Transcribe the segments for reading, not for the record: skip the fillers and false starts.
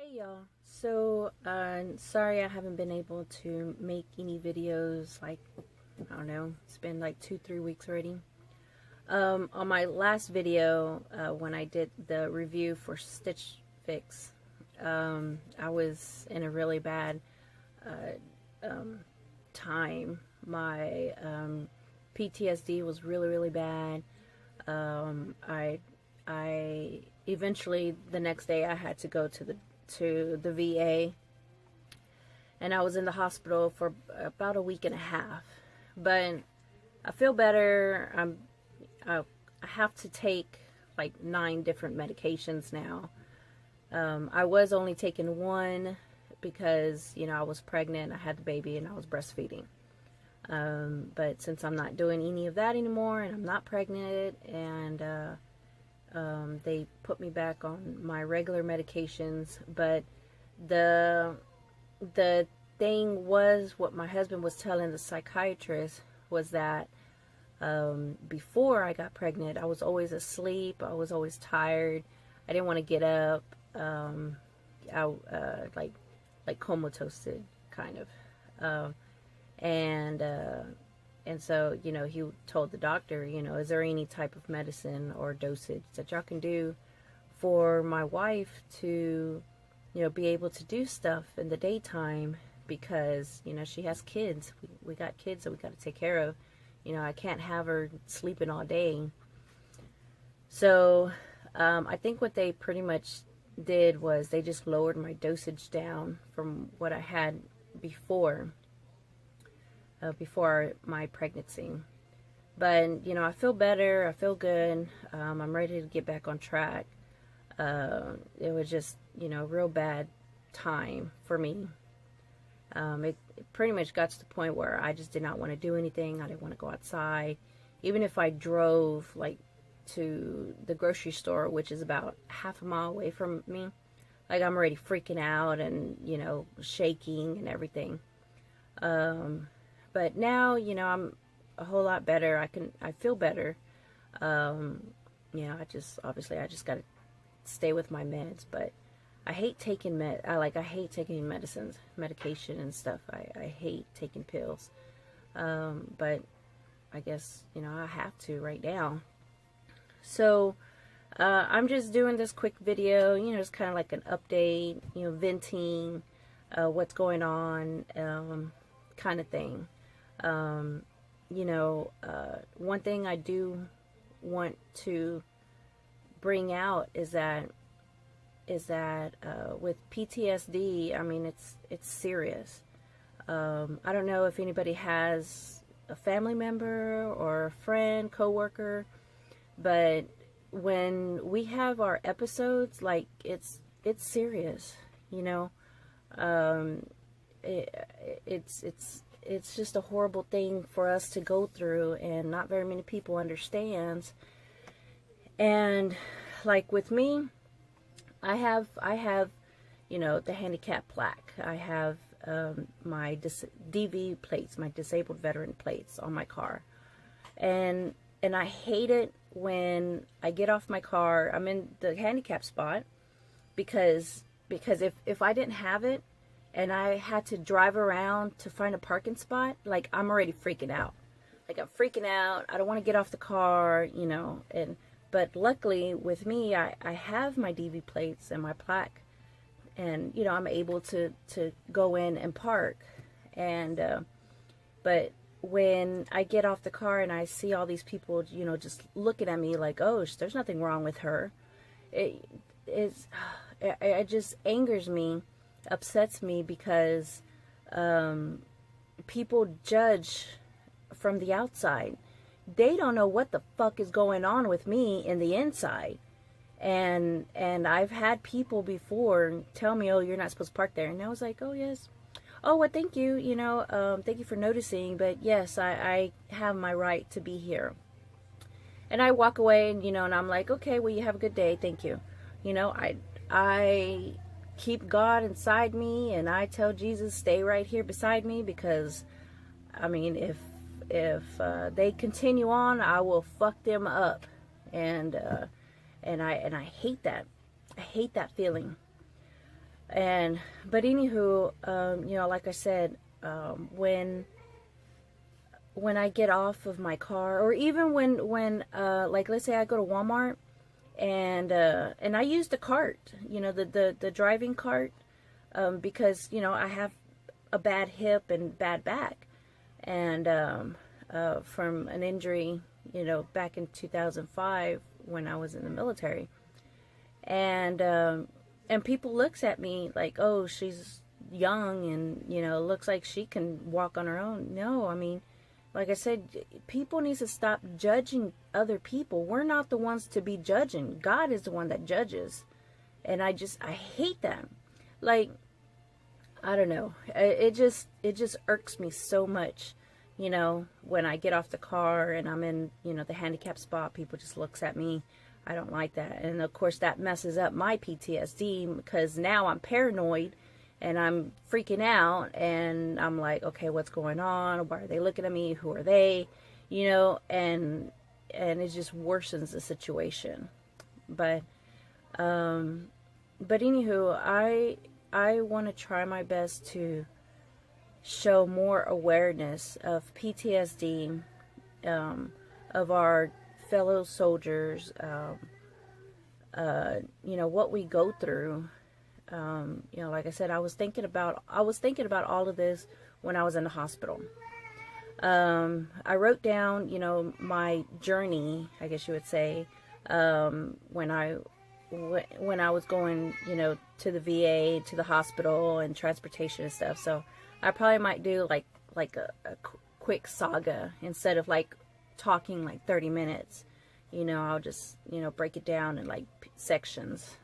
Hey y'all, so sorry I haven't been able to make any videos. Like, I don't know, it's been like 2-3 weeks already. On my last video, when I did the review for Stitch Fix, I was in a really bad time. My PTSD was really bad. I eventually, the next day, I had to go to the VA, and I was in the hospital for about a week and a half. But I feel better. I have to take like 9 different medications now. I was only taking one because, you know, I was pregnant, I had the baby, and I was breastfeeding. But since I'm not doing any of that anymore, and I'm not pregnant, and they put me back on my regular medications. But the thing was, what my husband was telling the psychiatrist was that before I got pregnant, I was always asleep. I was always tired. I didn't want to get up. Like comatose, kind of. And so, you know, he told the doctor, you know, is there any type of medicine or dosage that y'all can do for my wife to, you know, be able to do stuff in the daytime, because, you know, she has kids. We got kids that we got to take care of. You know, I can't have her sleeping all day. So I think what they pretty much did was they just lowered my dosage down from what I had before my pregnancy. But, you know, I feel better. I feel good. I'm ready to get back on track. It was just, you know, a real bad time for me. It pretty much got to the point where I just did not want to do anything. I didn't want to go outside. Even if I drove, like, to the grocery store, which is about half a mile away from me, like, I'm already freaking out and, you know, shaking and everything. But now, you know, I'm a whole lot better. I feel better. You know, I just got to stay with my meds. But I hate taking I hate taking medication and stuff. I hate taking pills. But I guess, you know, I have to right now. So, I'm just doing this quick video, you know, it's kind of like an update, you know, venting, what's going on, kind of thing. You know, one thing I do want to bring out is that with PTSD, I mean, it's serious. I don't know if anybody has a family member or a friend, coworker, but when we have our episodes, like, it's serious, you know. It's just a horrible thing for us to go through, and not very many people understands. And like with me, I have, you know, the handicap plaque. I have my DV plates, my disabled veteran plates on my car, and I hate it when I get off my car. I'm in the handicap spot because if I didn't have it, and I had to drive around to find a parking spot, like, I'm already freaking out. Like, I'm freaking out. I don't want to get off the car, you know. But luckily, with me, I have my DV plates and my plaque. And, you know, I'm able to go in and park. And, but when I get off the car and I see all these people, you know, just looking at me like, oh, there's nothing wrong with her. It just angers me, upsets me, because people judge from the outside. They don't know what the fuck is going on with me in the inside. And I've had people before tell me, oh, you're not supposed to park there. And I was like, oh, yes. Oh, well, thank you, you know, thank you for noticing, but yes, I have my right to be here. And I walk away, and, you know, and I'm like, okay, well, you have a good day, thank you. You know, I keep God inside me, and I tell Jesus, stay right here beside me, because, I mean, if they continue on, I will fuck them up. And I hate that. I hate that feeling. But anywho, you know, like I said, when I get off of my car, or even when like, let's say I go to Walmart, and I use the cart, you know, the driving cart, because, you know, I have a bad hip and bad back, and from an injury, you know, back in 2005 when I was in the military. And people looks at me like, oh, she's young and, you know, looks like she can walk on her own. No, I mean, like I said, people need to stop judging other people. We're not the ones to be judging. God is the one that judges. And I hate that. Like, I don't know. It just irks me so much, you know, when I get off the car and I'm in, you know, the handicap spot, people just looks at me. I don't like that. And of course that messes up my PTSD, because now I'm paranoid and I'm freaking out, and I'm like, okay, what's going on? Why are they looking at me? Who are they? You know, and it just worsens the situation. But anywho, I want to try my best to show more awareness of PTSD, of our fellow soldiers, you know, what we go through. You know, like I said, I was thinking about all of this when I was in the hospital. I wrote down, you know, my journey, I guess you would say, when I was going, you know, to the VA, to the hospital, and transportation and stuff. So I probably might do like a quick saga instead of like talking like 30 minutes. You know, I'll just, you know, break it down in like sections.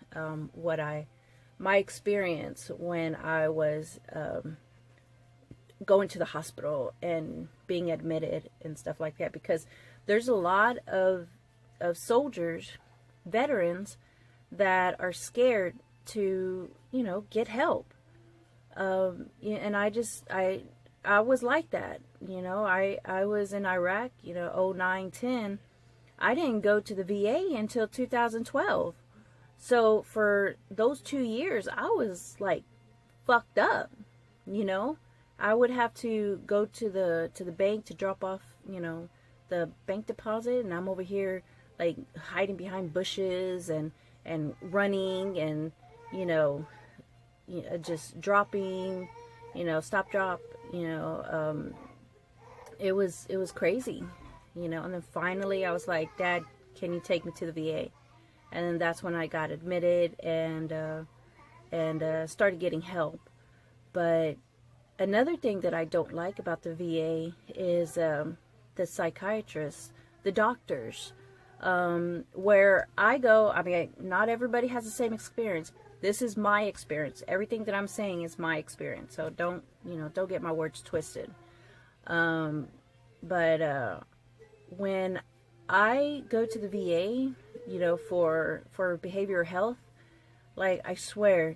My experience when I was going to the hospital and being admitted and stuff like that, because there's a lot of soldiers, veterans, that are scared to, you know, get help. And I was like that. You know, I was in Iraq, you know, 09, 10. I didn't go to the VA until 2012. So for those 2 years, I was like fucked up, you know. I would have to go to the bank to drop off, you know, the bank deposit, and I'm over here like hiding behind bushes and running and, you know, just dropping, you know, stop drop, you know. It was crazy, you know. And then finally I was like, Dad, can you take me to the VA? And then that's when I got admitted and started getting help. But another thing that I don't like about the VA is the psychiatrists, the doctors. Where I go, I mean, not everybody has the same experience. This is my experience. Everything that I'm saying is my experience. So don't get my words twisted. But when I go to the VA, you know, for behavioral health, like, I swear,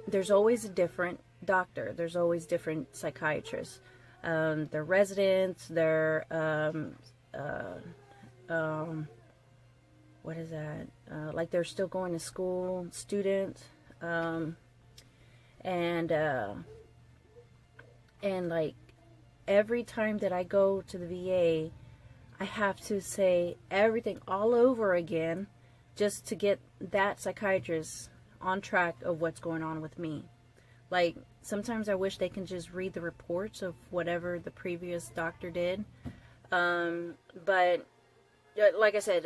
there's always a different doctor. There's always different psychiatrists. They're residents. They're what is that? Like, they're still going to school, students, and like, every time that I go to the VA, I have to say everything all over again just to get that psychiatrist on track of what's going on with me. Like, sometimes I wish they can just read the reports of whatever the previous doctor did. But like I said,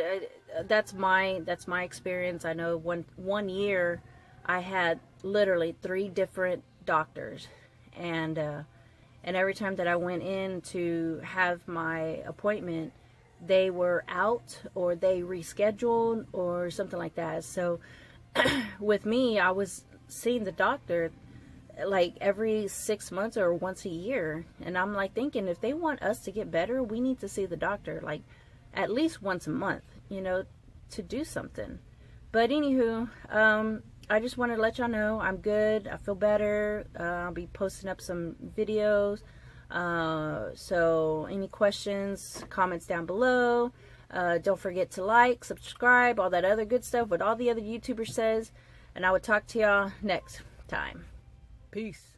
that's my experience. I know one year I had literally 3 different doctors, and every time that I went in to have my appointment, they were out or they rescheduled or something like that. So with me, I was seeing the doctor like every 6 months or once a year, and I'm like thinking, if they want us to get better, we need to see the doctor like at least once a month, you know, to do something. But anywho, I just wanted to let y'all know I'm good. I feel better. I'll be posting up some videos. So any questions, comments down below. Don't forget to like, subscribe, all that other good stuff, what all the other YouTubers says. And I will talk to y'all next. time. Peace.